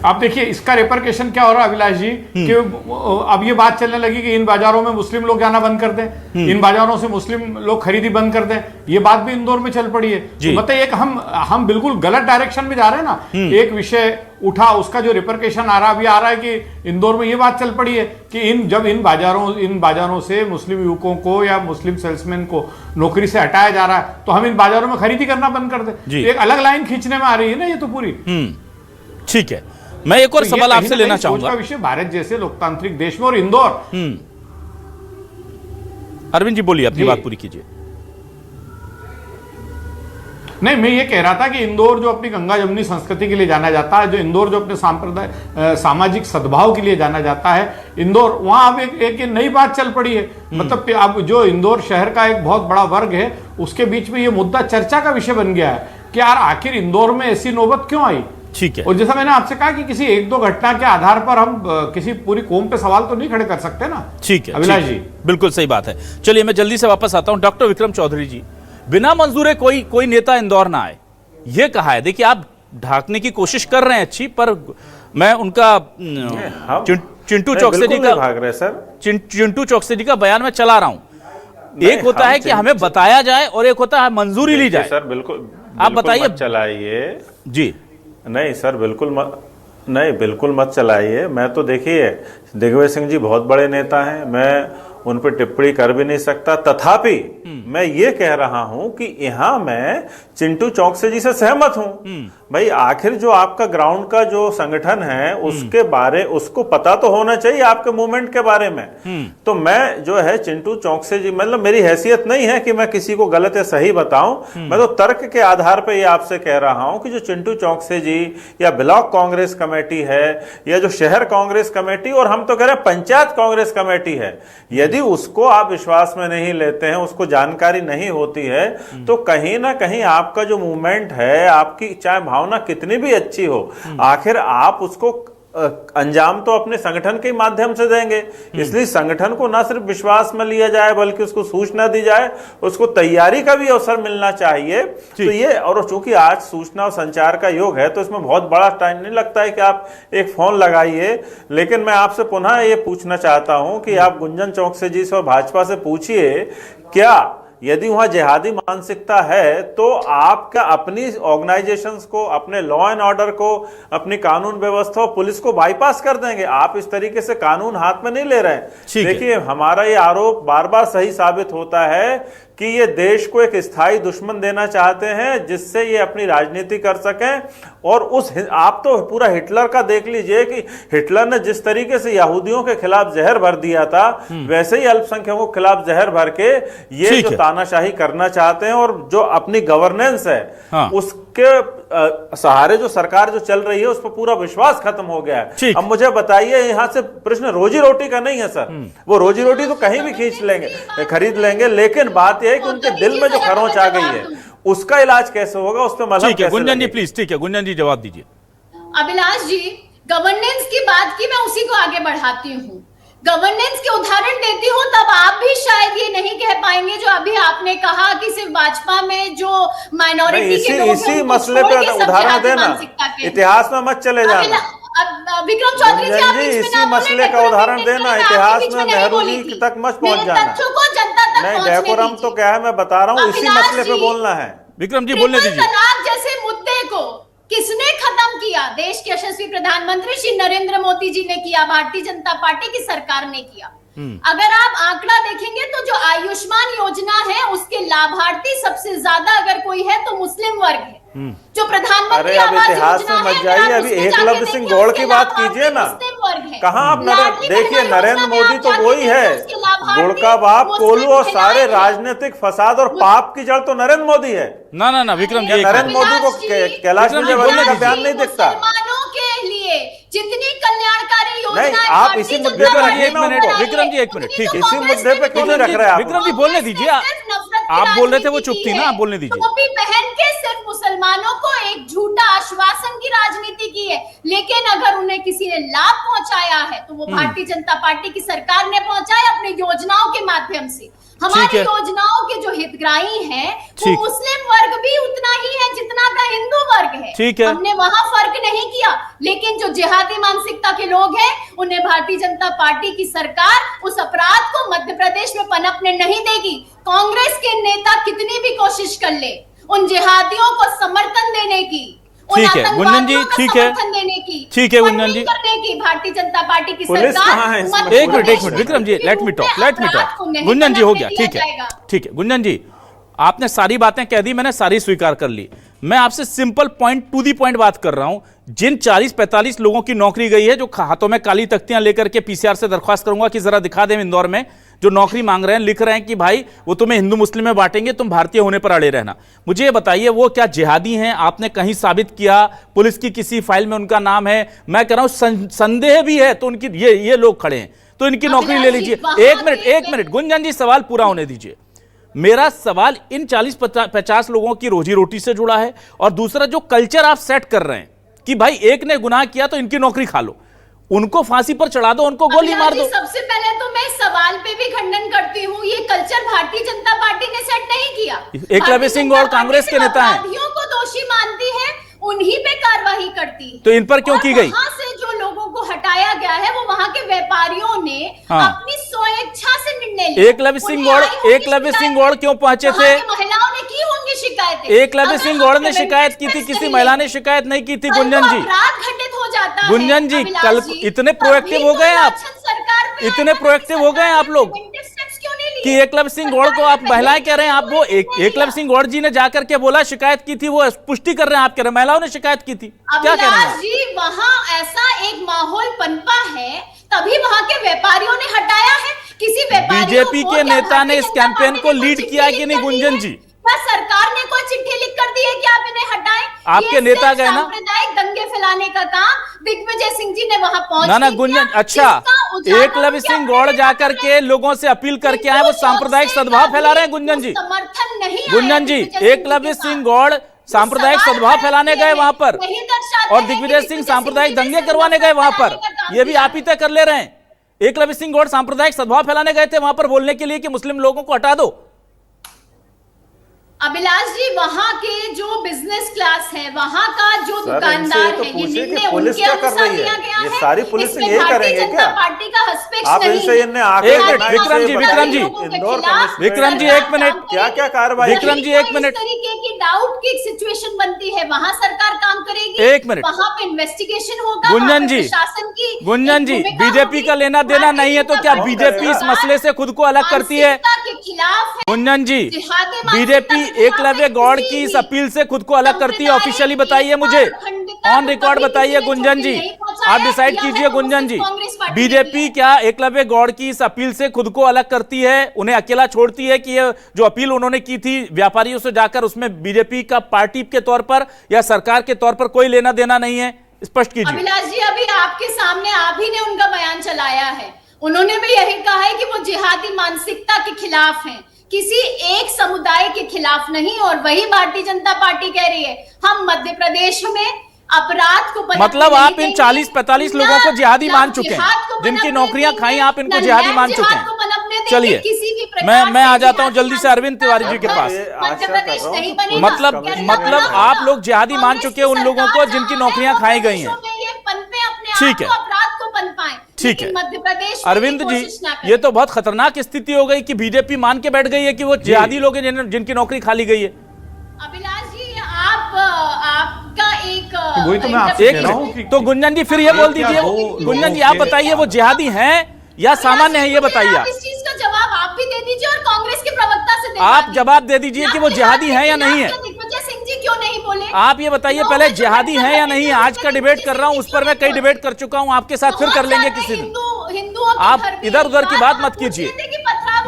[SPEAKER 8] आप देखिए इसका रिपरकेशन क्या हो रहा है अभिलाष जी कि अब ये बात चलने लगी कि इन बाजारों में मुस्लिम लोग जाना बंद कर दें, इन बाजारों से मुस्लिम लोग खरीदी बंद कर दें। ये बात भी इंदौर में चल पड़ी है। तो मतलब एक हम बिल्कुल गलत डायरेक्शन में जा रहे हैं ना। एक विषय उठा, उसका जो रिपरकेशन आ रहा है कि इंदौर में ये बात चल पड़ी है कि जब इन बाजारों से मुस्लिम युवकों को या मुस्लिम सेल्समैन को नौकरी से हटाया जा रहा है तो हम इन बाजारों में खरीदी करना बंद कर दें। एक अलग लाइन खींचने में आ रही है ना ये तो पूरी।
[SPEAKER 1] ठीक है, मैं एक और सवाल आपसे लेना चाहूंगा।
[SPEAKER 8] विषय भारत जैसे लोकतांत्रिक देश में और इंदौर।
[SPEAKER 1] अरविंद जी बोलिए, अपनी बात पूरी कीजिए।
[SPEAKER 8] नहीं, मैं ये कह रहा था कि इंदौर जो अपनी गंगा जमुनी संस्कृति के लिए जाना जाता है, जो इंदौर जो अपने सामाजिक सद्भाव के लिए जाना जाता है, इंदौर वहां अब एक नई बात चल पड़ी है। मतलब अब जो इंदौर शहर का एक बहुत बड़ा वर्ग है उसके बीच में ये मुद्दा चर्चा का विषय बन गया है कि यार आखिर इंदौर में ऐसी नौबत क्यों आई।
[SPEAKER 1] ठीक है,
[SPEAKER 8] और जैसा मैंने आपसे कहा कि किसी एक दो घटना के आधार पर हम किसी पूरी कौम पे सवाल तो नहीं खड़े कर सकते ना।
[SPEAKER 1] ठीक है
[SPEAKER 8] अभिलाष जी,
[SPEAKER 1] बिल्कुल सही बात है। चलिए मैं जल्दी से वापस आता हूं। डॉक्टर विक्रम चौधरी जी, बिना मंजूरे कोई नेता इंदौर ना आए, ये कहा है। देखिए आप ढाकने की कोशिश कर रहे हैं अच्छी, पर मैं उनका चिंटू चौकसे जी का
[SPEAKER 6] भाग रहे सर,
[SPEAKER 1] चिंटू चौकसे जी का बयान में चला रहा हूं। एक होता है कि हमें बताया जाए और एक होता है मंजूरी ली जाए।
[SPEAKER 6] सर बिल्कुल
[SPEAKER 1] आप बताइए।
[SPEAKER 6] चलाइए
[SPEAKER 1] जी।
[SPEAKER 6] नहीं सर, बिल्कुल मत चलाइए। मैं तो देखिए दिग्विजय सिंह जी बहुत बड़े नेता हैं, मैं उन पर टिप्पणी कर भी नहीं सकता। तथापि मैं ये कह रहा हूं कि यहां मैं चिंटू चौकसे जी से सहमत हूं। भाई आखिर जो आपका ग्राउंड का जो संगठन है उसको पता तो होना चाहिए आपके मूवमेंट के बारे में। तो मैं जो है चिंटू चौकसे जी, मतलब मेरी हैसियत नहीं है कि मैं किसी को गलत या सही बताऊं। मैं तो तर्क के आधार पर ये आपसे कह रहा हूं कि जो चिंटू चौकसे जी या ब्लॉक कांग्रेस कमेटी है या जो शहर कांग्रेस कमेटी और हम तो कह रहे हैं पंचायत कांग्रेस कमेटी है, यदि उसको आप विश्वास में नहीं लेते हैं, उसको जानकारी नहीं होती है, तो कहीं ना कहीं आपका जो मूवमेंट है, आपकी चाहे भावना कितनी भी अच्छी हो, आखिर आप उसको अंजाम तो अपने संगठन के माध्यम से देंगे। इसलिए संगठन को ना सिर्फ विश्वास में लिया जाए बल्कि उसको सूचना दी जाए, उसको तैयारी का भी अवसर मिलना चाहिए। तो ये, और चूंकि आज सूचना और संचार का युग है तो इसमें बहुत बड़ा टाइम नहीं लगता है कि आप एक फोन लगाइए। लेकिन मैं आपसे पुनः ये पूछना चाहता हूं कि आप गुंजन चौकसे जी से और भाजपा से पूछिए, क्या यदि वहां जिहादी मानसिकता है तो आप क्या अपनी ऑर्गेनाइजेशंस को, अपने लॉ एंड ऑर्डर को, अपनी कानून व्यवस्था और पुलिस को बाईपास कर देंगे? आप इस तरीके से कानून हाथ में नहीं ले रहे हैं। देखिए हमारा ये आरोप बार बार सही साबित होता है कि ये देश को एक स्थायी दुश्मन देना चाहते हैं जिससे ये अपनी राजनीति कर सकें। और आप तो पूरा हिटलर का देख लीजिए कि हिटलर ने जिस तरीके से यहूदियों के खिलाफ जहर भर दिया था, वैसे ही अल्पसंख्यकों के खिलाफ जहर भर के ये जो तानाशाही करना चाहते हैं और जो अपनी गवर्नेंस है उसके सहारे जो सरकार जो चल रही है उस पर पूरा विश्वास खत्म हो गया है। अब मुझे बताइए, यहाँ से प्रश्न रोजी रोटी का नहीं है सर, वो रोजी रोटी तो कहीं भी खींच लेंगे, खरीद लेंगे, लेकिन बात यह है कि उनके दिल में जो खरोंच आ गई है उसका इलाज कैसे होगा, उस पर मलहम कैसे?
[SPEAKER 1] गुंजन जी प्लीज। ठीक है गुंजन जी जवाब दीजिए।
[SPEAKER 7] अभिलाष जी, गवर्नेंस की बात की, मैं उसी को आगे बढ़ाती हूँ। गवर्नेंस के उदाहरण देती हूँ तब आप भी शायद ये नहीं कह पाएंगे जो अभी आपने कहा कि सिर्फ भाजपा में जो माइनॉरिटी के लोग हैं
[SPEAKER 6] इसी मसले पे उदाहरण देना, इतिहास में मत चले जाना।
[SPEAKER 7] विक्रम चौधरी जी, आप
[SPEAKER 6] इसी मसले का उदाहरण देना, इतिहास में नेहरू जी तक मत पहुंच जाना। नहीं, डेकोरम तो क्या है, मैं बता रहा हूँ, इसी मसले पे बोलना है।
[SPEAKER 1] विक्रम जी बोलने दीजिए।
[SPEAKER 7] तलाक जैसे मुद्दे को किसने खत्म किया? देश के यशस्वी प्रधानमंत्री श्री नरेंद्र मोदी जी ने किया, भारतीय जनता पार्टी की सरकार ने किया। अगर आप आंकड़ा देखेंगे तो जो आयुष्मान योजना है उसके लाभार्थी सबसे ज्यादा अगर कोई है तो मुस्लिम वर्ग है। जो प्रधानमंत्री आवास योजना है,
[SPEAKER 6] मत जाइए, अभी एकलव्य सिंह गौड़ की बात कीजिए ना। कहाँ आप देखिए, नरेंद्र मोदी तो वही है, गुड़ का बाप, कोलू और सारे राजनीतिक फसाद और पाप की जड़ तो नरेंद्र मोदी है।
[SPEAKER 1] ना विक्रम जी,
[SPEAKER 6] नरेंद्र मोदी को कैलाश विजयवर्गीय का बयान नहीं दिखता।
[SPEAKER 7] के लिए जितनी कल्याणकारी योजनाएं,
[SPEAKER 6] नहीं, आप इसी मुद्दे पर रखिए ना उनको।
[SPEAKER 1] विक्रम जी एक मिनट, ठीक है,
[SPEAKER 6] इसी मुद्दे पे क्यों नहीं रख रहे हैं?
[SPEAKER 1] विक्रम जी बोलने दीजिए, आप बोल रहे थे वो चुप थी ना, आप बोलने दीजिए।
[SPEAKER 7] टोपी पहन के सिर्फ मुसलमानों को एक झूठा आश्वासन की राजनीति की है, लेकिन अगर उन्हें किसी ने लाभ पहुंचाया है तो वो भारतीय जनता पार्टी की सरकार ने पहुंचाया अपनी योजनाओं के माध्यम से। हमारी योजनाओं के जो हितग्राही हैं वो मुस्लिम वर्ग भी उतना ही है जितना का हिंदू वर्ग है। हमने वहां फर्क नहीं किया, लेकिन जो जिहादी मानसिकता के लोग हैं उन्हें भारतीय जनता पार्टी की सरकार उस अपराध को मध्य प्रदेश में पनपने नहीं देगी। कांग्रेस के नेता कितनी भी कोशिश कर ले उन जिहादियों को समर्थन देने की,
[SPEAKER 1] ठीक है गुंजन जी, ठीक है, ठीक है गुंजन जी,
[SPEAKER 7] करने की भारतीय जनता पार्टी की
[SPEAKER 8] पुलिस कहाँ है?
[SPEAKER 7] सरकार।
[SPEAKER 1] एक minute Vikram ji, let me talk. Gunjan जी हो गया, ठीक है गुंजन जी, आपने सारी बातें कह दी, मैंने सारी स्वीकार कर ली। मैं आपसे simple point to the point बात कर रहा हूं। जिन 40-45 लोगों की नौकरी गई है, जो हाथों में काली तख्तियां लेकर के पीसीआर से दरख्वास्त करूंगा कि जरा दिखा दें इंदौर में, जो नौकरी मांग रहे हैं, लिख रहे हैं कि भाई वो तुम्हें हिंदू मुस्लिम में बांटेंगे, तुम भारतीय होने पर अड़े रहना। मुझे ये बताइए, वो क्या जिहादी हैं? आपने कहीं साबित किया? पुलिस की किसी फाइल में उनका नाम है? मैं कह रहा हूं संदेह भी है तो उनकी ये लोग खड़े हैं तो इनकी नौकरी ले लीजिए। एक मिनट गुंजन जी, सवाल पूरा होने दीजिए। मेरा सवाल इन 40-50 लोगों की रोजी रोटी से जुड़ा है, और दूसरा जो कल्चर आप सेट कर रहे हैं कि भाई एक ने गुनाह किया तो इनकी नौकरी खा लो, उनको फांसी पर चढ़ा दो, उनको गोली मार दो।
[SPEAKER 7] सबसे पहले तो मैं सवाल पे भी खंडन करती हूँ, ये कल्चर भारतीय जनता पार्टी ने सेट नहीं किया।
[SPEAKER 1] एकलव्य सिंह और कांग्रेस के नेता हैं,
[SPEAKER 7] अपराधियों को दोषी मानती है, उन्हीं पे कार्रवाई करती है।
[SPEAKER 1] तो इन पर क्यों की गई?
[SPEAKER 7] वहां से जो लोगों को हटाया गया है वो वहां के व्यापारियों ने अपनी स्वेच्छा से निर्णय लिया।
[SPEAKER 1] एकलव्य सिंह गौड़ क्यों पहुंचे थे?
[SPEAKER 7] महिलाओं ने की होंगी शिकायतें।
[SPEAKER 1] एकलव्य सिंह गौड़ ने शिकायत की थी, किसी महिला ने शिकायत नहीं की थी। गुंजन जी,
[SPEAKER 7] घटित हो जाता है।
[SPEAKER 1] गुंजन जी, कल इतने प्रोएक्टिव हो गए आप, इतने प्रोएक्टिव हो गए आप लोग कि एकलव्य सिंह गौड़ को आप महिलाएं कह रहे हैं। आप वो एकलव्य सिंह गौड़ जी ने जाकर के बोला शिकायत की थी, वो पुष्टि कर रहे हैं, आप कह रहे हैं महिलाओं ने शिकायत की थी। क्या कह रहे हैं
[SPEAKER 7] जी? वहां ऐसा एक माहौल पनपा है, तभी वहां के व्यापारियों ने हटाया है। किसी व्यापारी
[SPEAKER 1] बीजेपी के नेता ने इस कैंपेन को लीड किया कि नहीं गुंजन जी?
[SPEAKER 7] सरकार ने कोई चिट्ठी लिख कर दी है कि आप इन्हें हटाएं?
[SPEAKER 1] आपके नेता गए ना
[SPEAKER 7] सांप्रदायिक दंगे फैलाने का काम दिग्विजय सिंह जी ने वहां पहुंच
[SPEAKER 1] ना गुंजन। अच्छा, एकलव्य सिंह गौड़ जाकर के लोगों से अपील करके आए, वो सांप्रदायिक सद्भाव फैला रहे हैं गुंजन जी?
[SPEAKER 7] समर्थन नहीं।
[SPEAKER 1] गुंजन जी, एकलव्य सिंह गौड़ सांप्रदायिक सद्भाव फैलाने गए वहां पर, और दिग्विजय सिंह सांप्रदायिक दंगे करवाने गए वहां पर, ये भी आप ही तय कर ले रहे हैं। एकलव्य सिंह गौड़ सांप्रदायिक सद्भाव फैलाने गए थे वहां पर बोलने के लिए कि मुस्लिम लोगों को हटा दो।
[SPEAKER 7] अभिलाष जी, वहां के जो बिजनेस क्लास है, वहां का जो दुकानदार है, ये निर्णय उनके अनुसार लिया गया है।
[SPEAKER 6] सारी पुलिस ये करेंगे क्या?
[SPEAKER 7] पार्टी का हस्तक्षेप
[SPEAKER 6] आप
[SPEAKER 7] नहीं
[SPEAKER 6] इनसे इन्हें
[SPEAKER 1] एक मिनट विक्रम जी, एक मिनट,
[SPEAKER 6] क्या कार्रवाई?
[SPEAKER 1] विक्रम जी एक मिनट,
[SPEAKER 7] तरीके की डाउट की सिचुएशन बनती है, वहां सरकार काम करेगी।
[SPEAKER 1] एक मिनट,
[SPEAKER 7] वहां पे इन्वेस्टिगेशन होगा।
[SPEAKER 1] गुंजन जी,
[SPEAKER 7] शासन की
[SPEAKER 1] गुंजन जी, बीजेपी का लेना देना नहीं है तो क्या बीजेपी इस मसले से खुद को अलग करती है? गुंजन जी, बीजेपी एकलव्य गौड़ की इस अपील से खुद को अलग करती है? ऑफिशियली बताइए मुझे, ऑन रिकॉर्ड बताइए गुंजन जी, आप डिसाइड कीजिए गुंजन जी। बीजेपी क्या एकलव्य गौड़ की इस अपील से खुद को अलग करती है, उन्हें अकेला छोड़ती है कि ये जो अपील उन्होंने की थी व्यापारियों से जाकर, उसमें बीजेपी का पार्टी के तौर पर या सरकार के तौर पर कोई लेना देना नहीं है? स्पष्ट कीजिए।
[SPEAKER 7] अभिलाष जी, अभी आपके सामने आप ही ने उनका बयान चलाया है, उन्होंने भी यही कहा है कि वो जिहादी मानसिकता के खिलाफ हैं, किसी एक समुदाय के खिलाफ नहीं। और वही भारतीय जनता पार्टी कह रही है हम मध्य प्रदेश में अपराध को, मतलब
[SPEAKER 1] आप इन 40-45 लोगों को जिहादी मान चुके हैं, जिनकी नौकरियां खाई आप इनको जिहादी मान चुके हैं। चलिए, मैं आ जाता हूं जल्दी से अरविंद तिवारी जी के पास। मतलब आप लोग जिहादी मान चुके हैं उन लोगों को जिनकी नौकरियां खाई गई हैं। ठीक है, ठीक है
[SPEAKER 7] मध्य प्रदेश।
[SPEAKER 1] अरविंद जी, ये तो बहुत खतरनाक स्थिति हो गई कि बीजेपी मान के बैठ गई है कि वो जिहादी लोग हैं जिनकी नौकरी खाली गई है।
[SPEAKER 7] अभिलाष जी, आपका एक
[SPEAKER 8] वही तो मैं आपसे कह रहा हूं कि
[SPEAKER 1] तो गुंजन जी फिर ये बोल दीजिए, गुंजन जी आप बताइए वो जिहादी हैं या सामान्य है, ये बताइए।
[SPEAKER 7] इस चीज का जवाब आप भी दे दीजिए और कांग्रेस के प्रवक्ता से
[SPEAKER 1] आप जवाब दे दीजिए कि वो जिहादी हैं या नहीं है।
[SPEAKER 7] दिग्विजय सिंह जी क्यों नहीं बोले?
[SPEAKER 1] आप ये बताइए पहले, जिहादी हैं या नहीं है? आज का डिबेट कर रहा हूं, उस पर मैं कई डिबेट कर चुका हूं, आपके साथ फिर कर लेंगे किसी दिन। आप इधर उधर की बात मत कीजिए।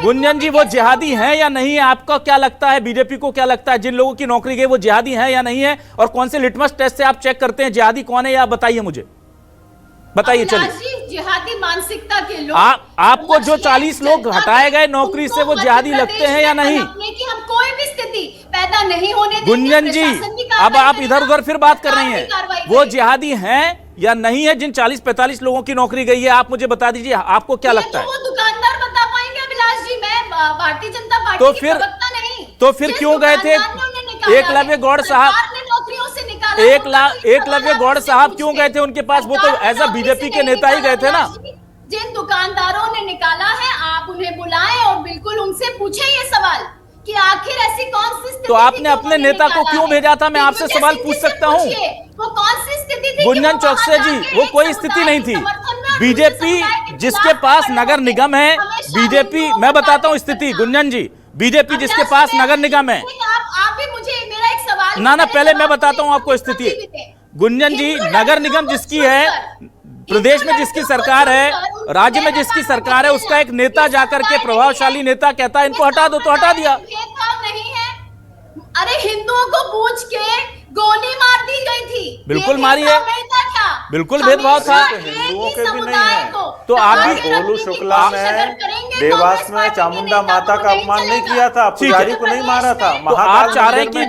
[SPEAKER 1] गुंजन जी, वो जिहादी हैं या नहीं है? आपका क्या लगता है, बीजेपी को क्या लगता है, जिन लोगों की नौकरी गई वो जिहादी हैं या नहीं है? और कौन से लिटमस टेस्ट से आप चेक करते हैं जिहादी कौन है, या आप बताइए मुझे, बताइए। चलिए,
[SPEAKER 7] जिहादी मानसिकता के लोग,
[SPEAKER 1] आपको जो 40 लोग हटाए गए नौकरी से वो जिहादी लगते हैं या नहीं?
[SPEAKER 7] हम कोई भी स्थिति पैदा नहीं होने देंगे।
[SPEAKER 1] गुंजन जी, अब आप इधर उधर फिर बात कर रही हैं। वो जिहादी हैं या नहीं है जिन 40-45 लोगों की नौकरी गई है, आप मुझे बता दीजिए, आपको क्या लगता है?
[SPEAKER 7] वो दुकानदार बता पाएंगे अभिलाष जी, मैं भारतीय जनता पार्टी
[SPEAKER 1] तो
[SPEAKER 7] की
[SPEAKER 1] फिर
[SPEAKER 7] प्रवक्ता नहीं।
[SPEAKER 1] तो फिर क्यों गए थे एकलव्य गौड़ साहब?
[SPEAKER 7] नौकरियों से निकाला।
[SPEAKER 1] एकलव्य गौड़ साहब क्यों गए थे उनके पास? वो तो एज अ बीजेपी के नेता ही गए थे ना।
[SPEAKER 7] जिन दुकानदारों ने निकाला है, आप उन्हें बुलाएं और बिल्कुल उनसे पूछें ये सवाल कि आखिर ऐसी कौन सी स्थिति
[SPEAKER 1] तो आपने अपने नेता को क्यों भेजा था? मैं आपसे सवाल पूछ सकता हूं?
[SPEAKER 7] वो कौन सी स्थिति थी?
[SPEAKER 1] गुंजन चौकसे जी, वो कोई स्थिति नहीं थी। बीजेपी जिसके पास नगर निगम है, बीजेपी, मैं बताता हूं स्थिति गुंजन जी, बीजेपी जिसके पास नगर निगम है,
[SPEAKER 7] आप भी मुझे मेरा एक सवाल
[SPEAKER 1] ना पहले मैं बताता हूं आपको स्थिति। गुंजन जी, नगर निगम जिसकी है, प्रदेश में जिसकी सरकार है, राज्य में जिसकी सरकार है, उसका एक नेता जाकर के, प्रभावशाली नेता कहता है इनको हटा दो, तो हटा दिया।
[SPEAKER 7] भेदभाव नहीं है। अरे हिंदुओं को पूछ के गोली मार दी गई थी,
[SPEAKER 1] बिल्कुल मारी है, बिल्कुल भेदभाव था।
[SPEAKER 6] हिंदुओं के भी नहीं है।
[SPEAKER 1] तो आप भी
[SPEAKER 6] गोलू शुक्ला ने देवास में चामुंडा माता का अपमान नहीं किया था, पुजारी को नहीं मारा था।
[SPEAKER 1] तो आप चाह रहे हैं कि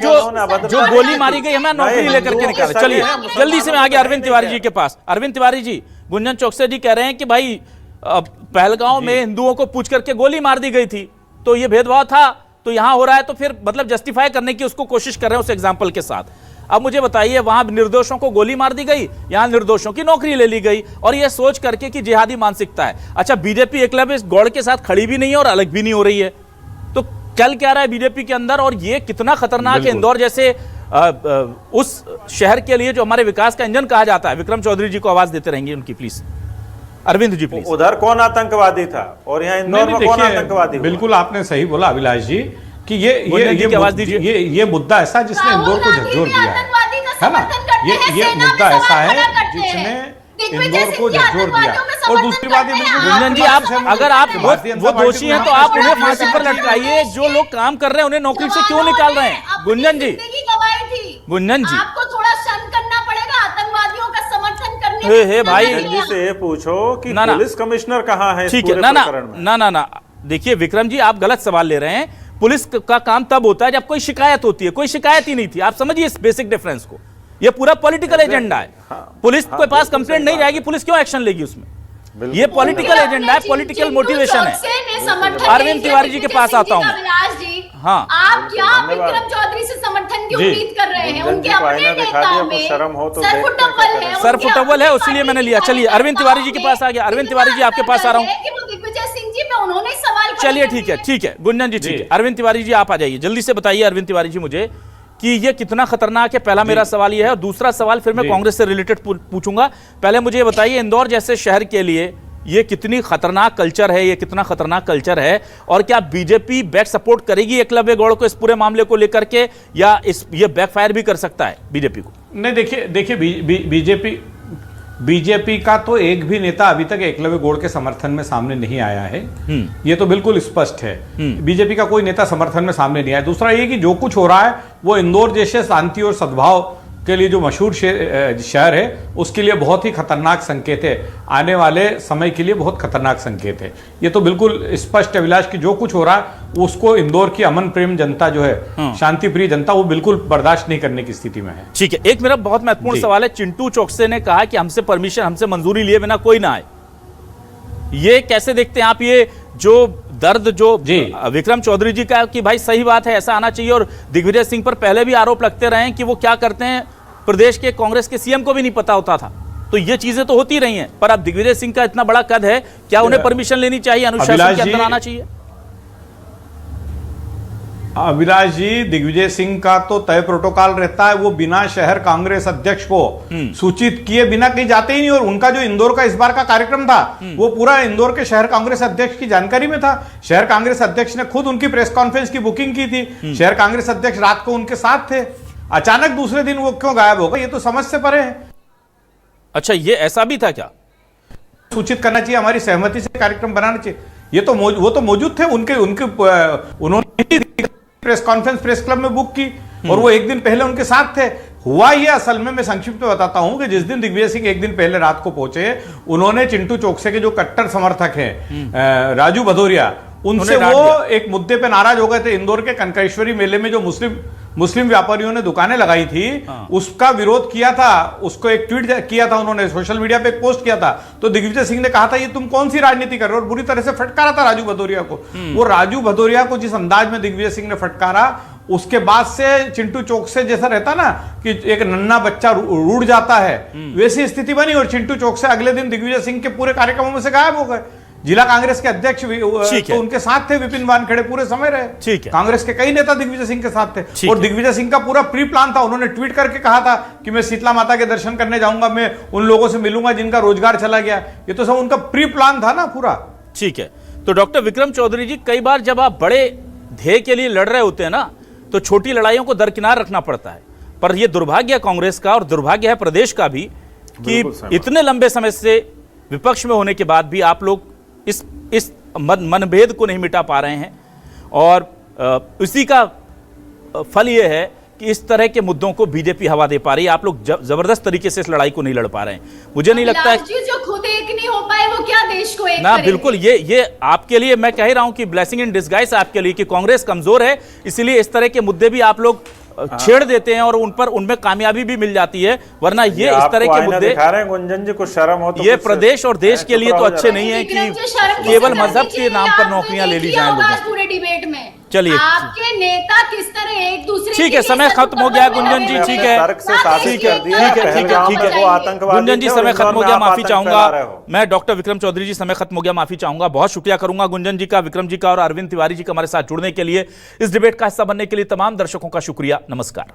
[SPEAKER 1] जो गोली मारी गई हमें नौकरी लेकर के निकाले। चलिए जल्दी से मैं आगे अरविंद तिवारी जी के पास। अरविंद तिवारी जी, गुंजन चौकसे जी कह रहे हैं कि भाई पहलगांव में हिंदुओं को पूछ करके गोली मार दी गई थी, तो ये भेदभाव था, तो यहां हो रहा है, तो फिर मतलब जस्टिफाई करने की उसको कोशिश कर रहे हैं उस एग्जाम्पल के साथ। अब मुझे बताइए, वहां निर्दोषों को गोली मार दी गई, यहां निर्दोषों की नौकरी ले ली गई, और यह सोच करके कि जिहादी मानसिकता है। अच्छा, बीजेपी एकलव्य गौड़ के साथ खड़ी भी नहीं है और अलग भी नहीं हो रही है, तो चल क्या रहा है बीजेपी के अंदर? और ये कितना खतरनाक है इंदौर जैसे उस शहर के लिए जो हमारे विकास का इंजन कहा जाता है। विक्रम चौधरी जी को आवाज देते रहेंगे उनकी, प्लीज। अरविंद जी प्लीज।
[SPEAKER 6] उधर कौन आतंकवादी था और यहाँ इंदौर में कौन आतंकवादी?
[SPEAKER 8] बिल्कुल आपने सही बोला अभिलाष जी कि ये मुद्दा ऐसा जिसने इंदौर को झकझोर दिया है ना, ये मुद्दा ऐसा है जिसने इंदौर को झकझोर दिया। और दूसरी बात
[SPEAKER 1] गुंजन जी, आप अगर आप वो दोषी हैं तो आप उन्हें फांसी पर लटकाइए, जो लोग काम कर रहे हैं उन्हें नौकरी से क्यों निकाल रहे हैं? गुंजन जी, गुंजन जी,
[SPEAKER 7] आपको थोड़ा शर्म करना पड़ेगा आतंकवादियों का समर्थन करने।
[SPEAKER 1] हे भाई,
[SPEAKER 6] जी से ये पूछो कि पुलिस कमिश्नर कहां है?
[SPEAKER 1] ठीक है, ना देखिए विक्रम जी, आप गलत सवाल ले रहे हैं। पुलिस का काम तब होता है जब कोई शिकायत होती है, कोई शिकायत ही नहीं थी। आप समझिए इस बेसिक डिफरेंस को। ये पूरा पॉलिटिकल एजेंडा है। पुलिस के पास कंप्लेंट नहीं जाएगी, पुलिस क्यों एक्शन लेगी उसमें? ये पॉलिटिकल एजेंडा है, पॉलिटिकल मोटिवेशन है। अरविंद तिवारी जी के पास आता हूं मैं।
[SPEAKER 7] हाँ, आप क्या विक्रम चौधरी से समर्थन की उम्मीद कर रहे हैं? उनके अपने नेताओं में
[SPEAKER 1] सरफुटअव्वल है, उसीलिए मैंने लिया। चलिए अरविंद तिवारी जी के पास आ गया। अरविंद तिवारी जी आपके पास आ रहा हूँ।
[SPEAKER 7] दिग्विजय सिंह जी पे उन्होंने सवाल।
[SPEAKER 1] चलिए ठीक है गुंजन जी, ठीक है। अरविंद तिवारी जी आप आ जाइए, जल्दी से बताइए अरविंद तिवारी जी मुझे कि ये कितना खतरनाक है। पहला मेरा सवाल ये है, और दूसरा सवाल फिर मैं कांग्रेस से रिलेटेड पूछूंगा। पहले मुझे बताइए, इंदौर जैसे शहर के लिए ये कितनी खतरनाक कल्चर है, ये कितना खतरनाक कल्चर है, और क्या बीजेपी बैक सपोर्ट करेगी एकलव्य गौड़ को इस पूरे मामले को लेकर के, या ये बैकफायर भी कर सकता है बीजेपी को?
[SPEAKER 8] नहीं, देखिए बीजेपी का तो एक भी नेता अभी तक एकलव्य गौड़ के समर्थन में सामने नहीं आया है, ये तो बिल्कुल स्पष्ट है। बीजेपी का कोई नेता समर्थन में सामने नहीं आया। दूसरा ये कि जो कुछ हो रहा है वो इंदौर जैसे शांति और सद्भाव के लिए जो मशहूर शहर है उसके लिए बहुत ही खतरनाक संकेत है, आने वाले समय के लिए बहुत खतरनाक संकेत है। ये तो बिल्कुल स्पष्ट है अभिलाष कि जो कुछ हो रहा है उसको इंदौर की अमन प्रेम जनता जो है, शांति प्रिय जनता, वो बिल्कुल बर्दाश्त नहीं करने की स्थिति में है।
[SPEAKER 1] ठीक है, एक मेरा बहुत महत्वपूर्ण सवाल है। चिंटू चौकसे ने कहा कि हमसे परमिशन, हमसे मंजूरी लिए बिना कोई ना आए। ये कैसे देखते हैं आप? ये जो दर्द जो विक्रम चौधरी जी का कि भाई सही बात है, ऐसा आना चाहिए, और दिग्विजय सिंह पर पहले भी आरोप लगते रहे हैं कि वो क्या करते हैं प्रदेश के कांग्रेस के सीएम को भी नहीं पता होता था, तो ये चीजें तो होती रही हैं। पर अब दिग्विजय सिंह का इतना बड़ा कद है, क्या उन्हें परमिशन लेनी चाहिए, अनुशासन के अंदर आना चाहिए?
[SPEAKER 8] अभिलाष जी, दिग्विजय सिंह का तो तय प्रोटोकॉल रहता है, वो बिना शहर कांग्रेस अध्यक्ष को सूचित किए बिना कहीं जाते ही नहीं। और उनका जो इंदौर का इस बार का कार्यक्रम था वो पूरा इंदौर के शहर कांग्रेस अध्यक्ष की जानकारी में था। शहर कांग्रेस अध्यक्ष ने खुद उनकी प्रेस कॉन्फ्रेंस की बुकिंग की थी। शहर कांग्रेस अध्यक्ष रात को उनके साथ थे। अचानक दूसरे दिन वो क्यों गायब होगा, ये तो समझ से परे है। अच्छा, ये ऐसा भी था क्या? सूचित करना चाहिए, हमारी सहमति से कार्यक्रम बनाना चाहिए। ये तो वो तो मौजूद थे, उन्होंने प्रेस कॉन्फ्रेंस प्रेस क्लब में बुक की और वो एक दिन पहले उनके साथ थे। हुआ ये असल में, मैं संक्षिप्त में बताता हूं कि जिस दिन दिग्विजय सिंह एक दिन पहले रात को पहुंचे, उन्होंने चिंटू चौकसे के जो कट्टर समर्थक हैं राजू भदौरिया, उनसे
[SPEAKER 1] उन्हें डांट
[SPEAKER 8] वो
[SPEAKER 1] दिया।
[SPEAKER 8] एक मुद्दे पे नाराज हो गए थे। इंदौर के कनकेश्वरी मेले में जो मुस्लिम व्यापारियों ने दुकानें लगाई थी, उसका विरोध किया था। उसको एक ट्वीट किया था उन्होंने, सोशल मीडिया पे एक पोस्ट किया था। तो दिग्विजय सिंह ने कहा था ये तुम कौन सी राजनीति कर रहे हो, और बुरी तरह से फटकारा था राजू भदौरिया को। वो राजू भदौरिया को जिस अंदाज में दिग्विजय सिंह ने फटकारा, उसके बाद से चिंटू चौकसे जैसा रहता ना कि एक नन्हा बच्चा रूठ जाता है, वैसी स्थिति बनी। और चिंटू चौकसे अगले दिन दिग्विजय सिंह के पूरे कार्यक्रमों में से गायब हो गए। जिला कांग्रेस के अध्यक्ष भी तो उनके साथ थे, विपिन वानखेड़े पूरे समय रहे।
[SPEAKER 1] ठीक है।
[SPEAKER 8] कांग्रेस के कई नेता दिग्विजय सिंह के साथ थे, और दिग्विजय सिंह का पूरा प्री प्लान था। उन्होंने ट्वीट करके कहा था कि मैं शीतला माता के दर्शन करने जाऊंगा, मैं उन लोगों से मिलूंगा जिनका रोजगार चला गया। ये तो सब उनका प्री प्लान था ना पूरा।
[SPEAKER 1] ठीक है। तो डॉक्टर विक्रम चौधरी जी, कई बार जब आप बड़े ध्येय के लिए लड़ रहे होते हैं ना, तो छोटी लड़ाइयों को दरकिनार रखना पड़ता है। पर यह दुर्भाग्य है कांग्रेस का, और दुर्भाग्य है प्रदेश का भी, कि इतने लंबे समय से विपक्ष में होने के बाद भी आप लोग इस मनभेद को नहीं मिटा पा रहे हैं। और इसी का फल यह है कि इस तरह के मुद्दों को बीजेपी हवा दे पा रही है। आप लोग जबरदस्त तरीके से इस लड़ाई को नहीं लड़ पा रहे हैं। मुझे नहीं लगता है
[SPEAKER 7] जो खुद एक नहीं हो पाए वो क्या देश को एक
[SPEAKER 1] ना,
[SPEAKER 7] करेंगे?
[SPEAKER 1] बिल्कुल। ये आपके लिए मैं कह रहा हूं कि ब्लेसिंग इन डिस्गाइज आपके लिए, कि कांग्रेस कमजोर है, इसीलिए इस तरह के मुद्दे भी आप लोग छेड़ देते हैं और उनमें कामयाबी भी मिल जाती है। वरना ये इस तरह के मुद्दे
[SPEAKER 6] दिखा रहे हैं गुंजन जी, कुछ शर्म हो तो
[SPEAKER 1] ये प्रदेश और देश के लिए तो अच्छे नहीं है कि केवल मजहब के नाम पर नौकरियां ले ली जाएं लोगों से।
[SPEAKER 7] पूरे डिबेट में
[SPEAKER 1] चलिए,
[SPEAKER 7] आपके नेता किस तरह एक दूसरे
[SPEAKER 1] ठीक है, समय खत्म हो गया गुंजन जी। ठीक है,
[SPEAKER 6] तर्क से साबित कर दिया
[SPEAKER 1] ठीक है, ठीक है, ठीक है।
[SPEAKER 6] वो आतंकवादी
[SPEAKER 1] गुंजन जी,
[SPEAKER 6] थे,
[SPEAKER 1] समय
[SPEAKER 6] और
[SPEAKER 1] खत्म हो
[SPEAKER 6] इंदौर
[SPEAKER 1] गया,
[SPEAKER 6] में आप
[SPEAKER 1] माफी
[SPEAKER 6] आतंक फैला रहे
[SPEAKER 1] चाहूंगा
[SPEAKER 6] हो।
[SPEAKER 1] मैं। डॉक्टर विक्रम चौधरी जी, समय खत्म हो गया, माफी चाहूंगा। बहुत शुक्रिया करूंगा गुंजन जी का, विक्रम जी का और अरविंद तिवारी जी का हमारे साथ जुड़ने के लिए, इस डिबेट का हिस्सा बनने के लिए। तमाम दर्शकों का शुक्रिया। नमस्कार।